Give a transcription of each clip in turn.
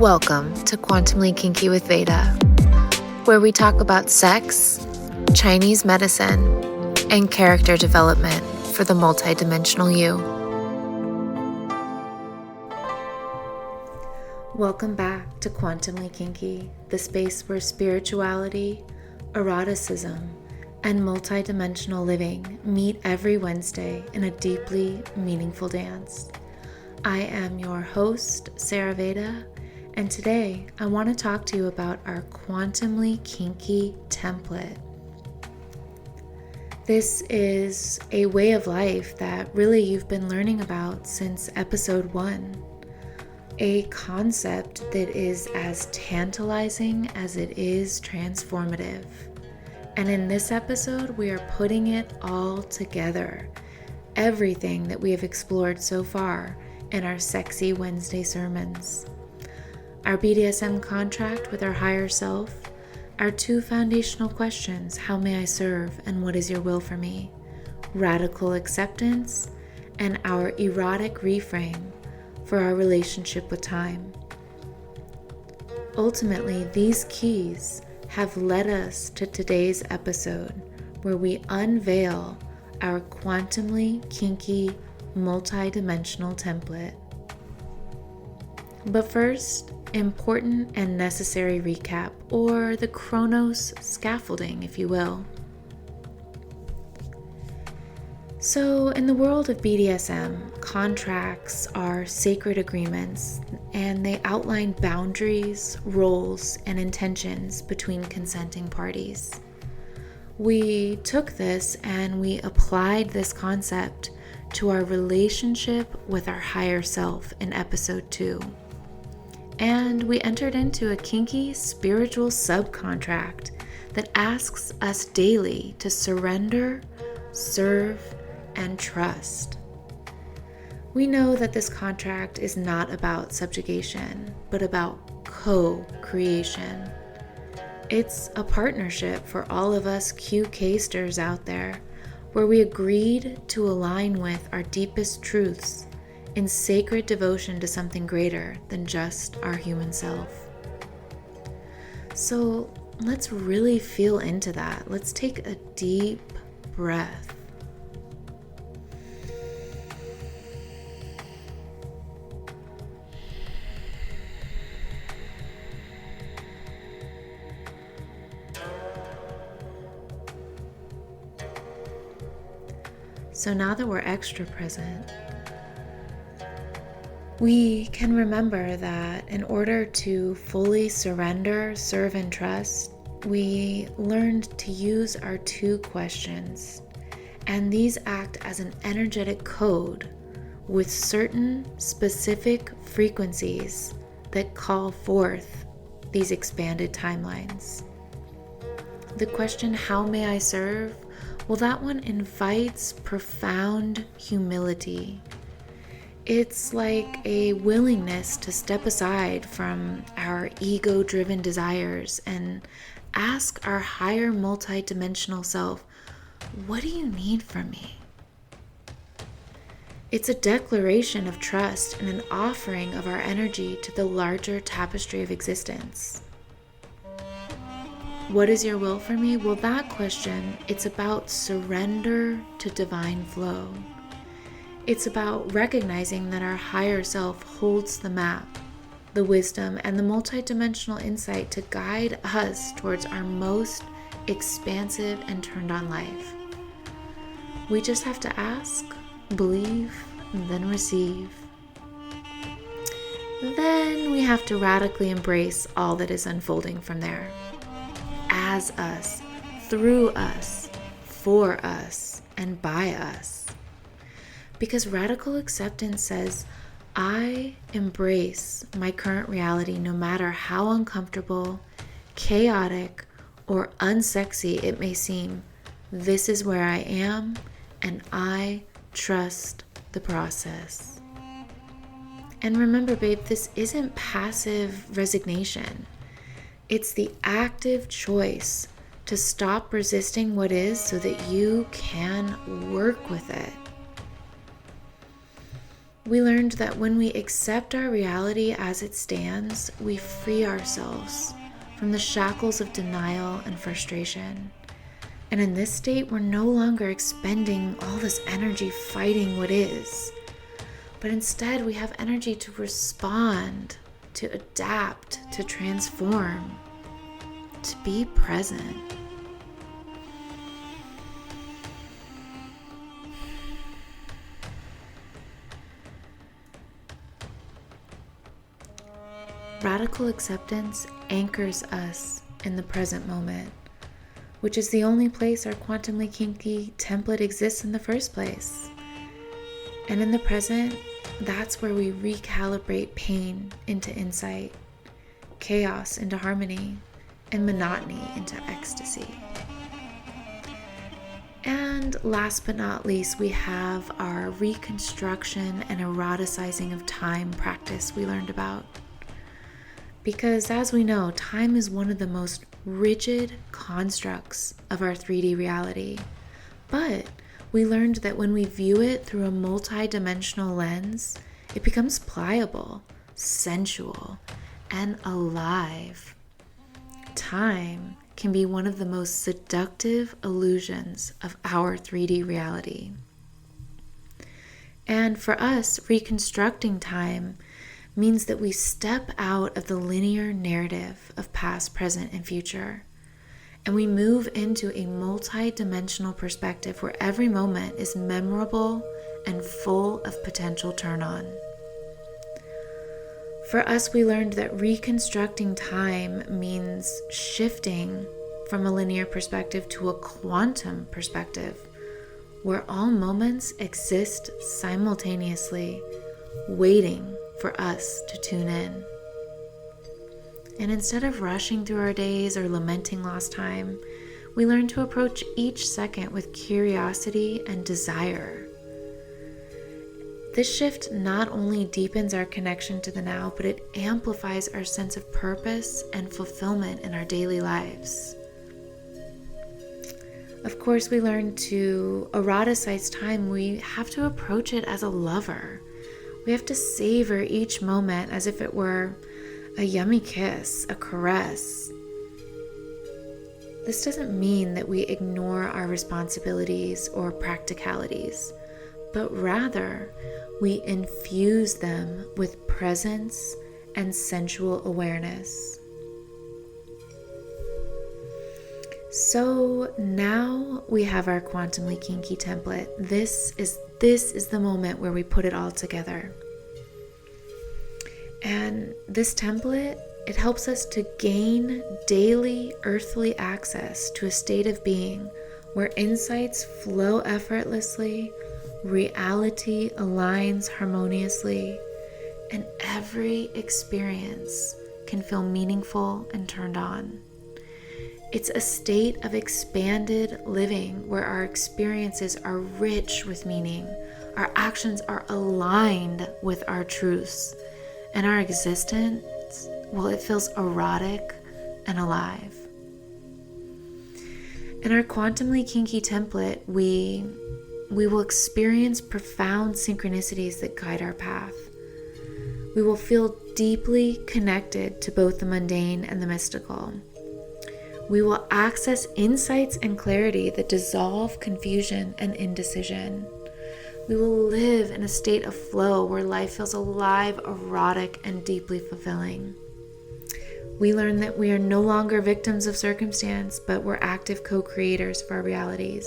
Welcome to Quantumly Kinky with Veda, where we talk about sex, Chinese medicine, and character development for the multidimensional you. Welcome back to Quantumly Kinky, the space where spirituality, eroticism, and multidimensional living meet every Wednesday in a deeply meaningful dance. I am your host, Sarah Veda, and today I want to talk to you about our Quantumly Kinky Template. This is a way of life that really you've been learning about since episode 1. A concept that is as tantalizing as it is transformative. And in this episode, we are putting it all together. Everything that we have explored so far in our Sexy Wednesday sermons. Our BDSM contract with our higher self, our 2 foundational questions, how may I serve and what is your will for me, radical acceptance, and our erotic reframe for our relationship with time. Ultimately, these keys have led us to today's episode where we unveil our Quantumly Kinky multidimensional template. But first, important and necessary recap, or the Chronos scaffolding, if you will. So, in the world of BDSM, contracts are sacred agreements, and they outline boundaries, roles, and intentions between consenting parties. We took this and we applied this concept to our relationship with our higher self in episode 2. And we entered into a kinky spiritual subcontract that asks us daily to surrender, serve, and trust. We know that this contract is not about subjugation, but about co-creation. It's a partnership for all of us QK-sters out there, where we agreed to align with our deepest truths in sacred devotion to something greater than just our human self. So let's really feel into that. Let's take a deep breath. So now that we're extra present, we can remember that in order to fully surrender, serve, and trust, we learned to use our 2 questions. And these act as an energetic code with certain specific frequencies that call forth these expanded timelines. The question, how may I serve? Well, that one invites profound humility. It's like a willingness to step aside from our ego-driven desires and ask our higher multidimensional self, what do you need from me? It's a declaration of trust and an offering of our energy to the larger tapestry of existence. What is your will for me? Well, that question, it's about surrender to divine flow. It's about recognizing that our higher self holds the map, the wisdom, and the multidimensional insight to guide us towards our most expansive and turned on life. We just have to ask, believe, and then receive. Then we have to radically embrace all that is unfolding from there. As us, through us, for us, and by us. Because radical acceptance says, I embrace my current reality no matter how uncomfortable, chaotic, or unsexy it may seem. This is where I am, and I trust the process. And remember, babe, this isn't passive resignation. It's the active choice to stop resisting what is so that you can work with it. We learned that when we accept our reality as it stands, we free ourselves from the shackles of denial and frustration. And in this state, we're no longer expending all this energy fighting what is, but instead we have energy to respond, to adapt, to transform, to be present. Radical acceptance anchors us in the present moment, which is the only place our Quantumly Kinky Template exists in the first place. And in the present, that's where we recalibrate pain into insight, chaos into harmony, and monotony into ecstasy. And last but not least, we have our reconstruction and eroticizing of time practice we learned about. Because as we know, time is one of the most rigid constructs of our 3D reality. But we learned that when we view it through a multi-dimensional lens, it becomes pliable, sensual, and alive. Time can be one of the most seductive illusions of our 3D reality. And for us, reconstructing time means that we step out of the linear narrative of past, present, and future, and we move into a multi-dimensional perspective where every moment is memorable and full of potential turn-on. For us, we learned that reconstructing time means shifting from a linear perspective to a quantum perspective, where all moments exist simultaneously, waiting for us to tune in. And instead of rushing through our days or lamenting lost time, we learn to approach each second with curiosity and desire. This shift not only deepens our connection to the now, but it amplifies our sense of purpose and fulfillment in our daily lives. Of course, we learn to eroticize time. We have to approach it as a lover. We have to savor each moment as if it were a yummy kiss, a caress. This doesn't mean that we ignore our responsibilities or practicalities, but rather we infuse them with presence and sensual awareness. So now we have our Quantumly Kinky Template. This is the moment where we put it all together. And this template, it helps us to gain daily earthly access to a state of being where insights flow effortlessly, reality aligns harmoniously, and every experience can feel meaningful and turned on. It's a state of expanded living where our experiences are rich with meaning, our actions are aligned with our truths, and our existence, well, it feels erotic and alive. In our Quantumly Kinky Template, we will experience profound synchronicities that guide our path. We will feel deeply connected to both the mundane and the mystical. We will access insights and clarity that dissolve confusion and indecision. We will live in a state of flow where life feels alive, erotic, and deeply fulfilling. We learn that we are no longer victims of circumstance, but we're active co-creators of our realities.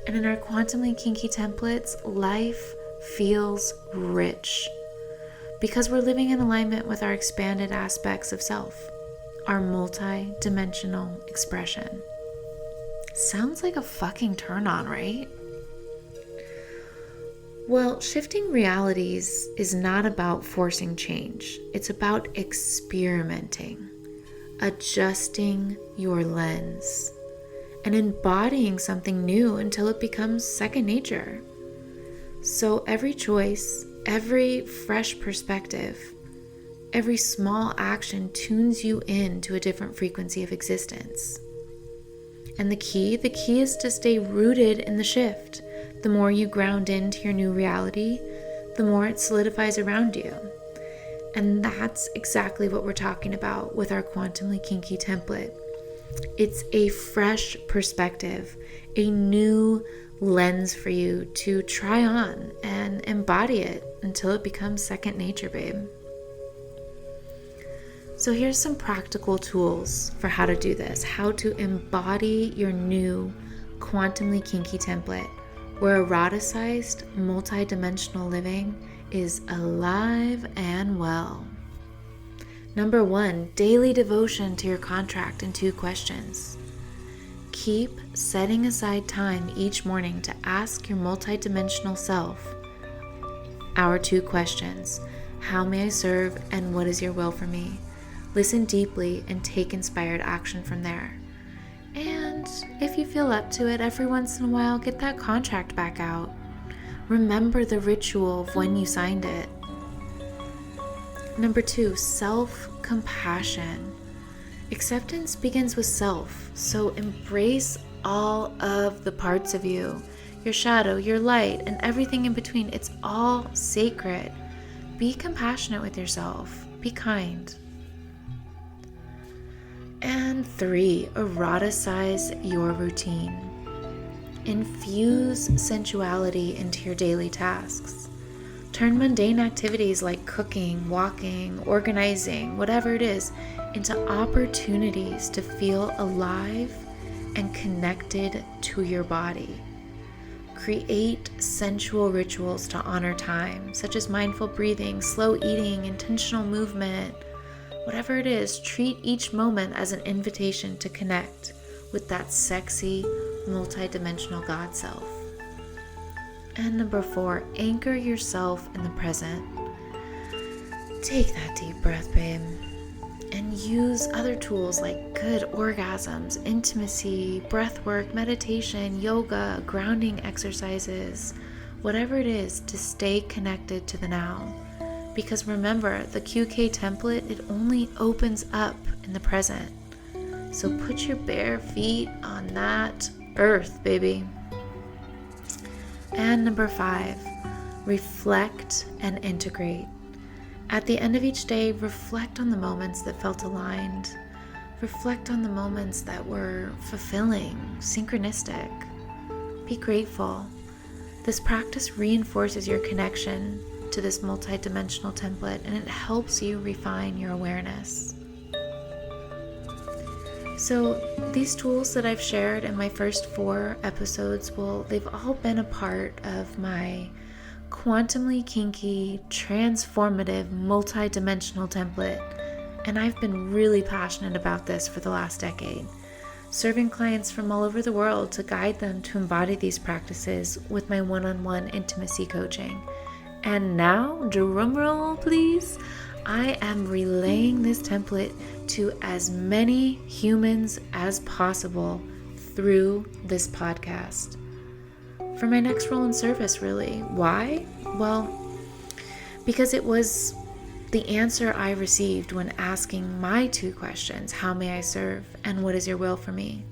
And in our Quantumly Kinky Templates, life feels rich because we're living in alignment with our expanded aspects of self, our multi-dimensional expression. Sounds like a fucking turn on, right? Well, shifting realities is not about forcing change. It's about experimenting, adjusting your lens, and embodying something new until it becomes second nature. So every choice, every fresh perspective, every small action tunes you into a different frequency of existence. And the key is to stay rooted in the shift. The more you ground into your new reality, the more it solidifies around you. And that's exactly what we're talking about with our Quantumly Kinky Template. It's a fresh perspective, a new lens for you to try on and embody it until it becomes second nature, babe. So here's some practical tools for how to do this, how to embody your new Quantumly Kinky Template, where eroticized, multidimensional living is alive and well. Number 1, daily devotion to your contract and 2 questions. Keep setting aside time each morning to ask your multidimensional self our 2 questions. How may I serve, and what is your will for me? Listen deeply and take inspired action from there. And if you feel up to it, every once in a while, get that contract back out. Remember the ritual of when you signed it. Number 2, self-compassion. Acceptance begins with self, so embrace all of the parts of you, your shadow, your light, and everything in between. It's all sacred. Be compassionate with yourself. Be kind. And 3, eroticize your routine. Infuse sensuality into your daily tasks. Turn mundane activities like cooking, walking, organizing, whatever it is, into opportunities to feel alive and connected to your body. Create sensual rituals to honor time, such as mindful breathing, slow eating, intentional movement. Whatever it is, treat each moment as an invitation to connect with that sexy, multidimensional God self. And number 4, anchor yourself in the present. Take that deep breath, babe, and use other tools like good orgasms, intimacy, breath work, meditation, yoga, grounding exercises, whatever it is to stay connected to the now. Because remember, the QK template, it only opens up in the present. So put your bare feet on that earth, baby. And number 5, reflect and integrate. At the end of each day, reflect on the moments that felt aligned. Reflect on the moments that were fulfilling, synchronistic. Be grateful. This practice reinforces your connection to this multidimensional template, and it helps you refine your awareness. So these tools that I've shared in my first 4 episodes, they've all been a part of my Quantumly Kinky, transformative, multidimensional template, and I've been really passionate about this for the last decade, serving clients from all over the world to guide them to embody these practices with my one-on-one intimacy coaching. And now, drumroll please, I am relaying this template to as many humans as possible through this podcast. For my next role in service, really. Why? Well, because it was the answer I received when asking my 2 questions, how may I serve, and what is your will for me?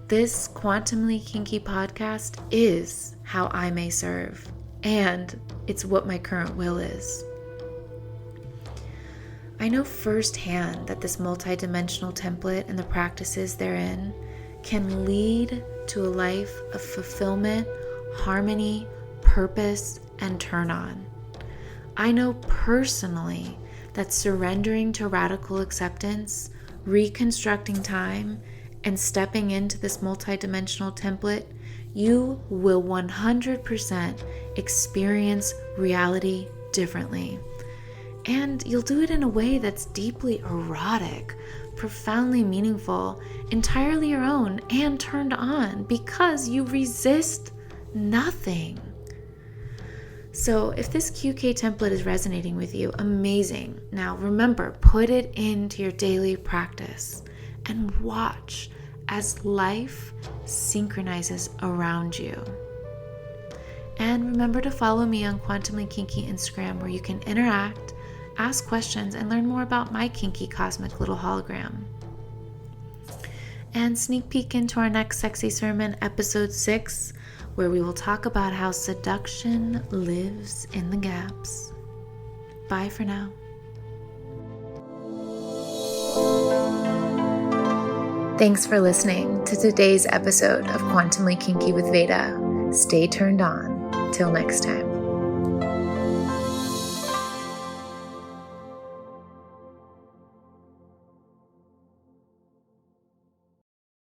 This Quantumly Kinky podcast is how I may serve, and it's what my current will is. I know firsthand that this multidimensional template and the practices therein can lead to a life of fulfillment, harmony, purpose, and turn on. I know personally that surrendering to radical acceptance, reconstructing time, and stepping into this multidimensional template, you will 100% experience reality differently. And you'll do it in a way that's deeply erotic, profoundly meaningful, entirely your own, and turned on because you resist nothing. So if this QK template is resonating with you, amazing. Now remember, put it into your daily practice and watch as life synchronizes around you. And remember to follow me on Quantumly Kinky Instagram, where you can interact, ask questions, and learn more about my kinky cosmic little hologram. And sneak peek into our next sexy sermon, episode 6, where we will talk about how seduction lives in the gaps. Bye for now. Thanks for listening to today's episode of Quantumly Kinky with Veda. Stay turned on. Till next time.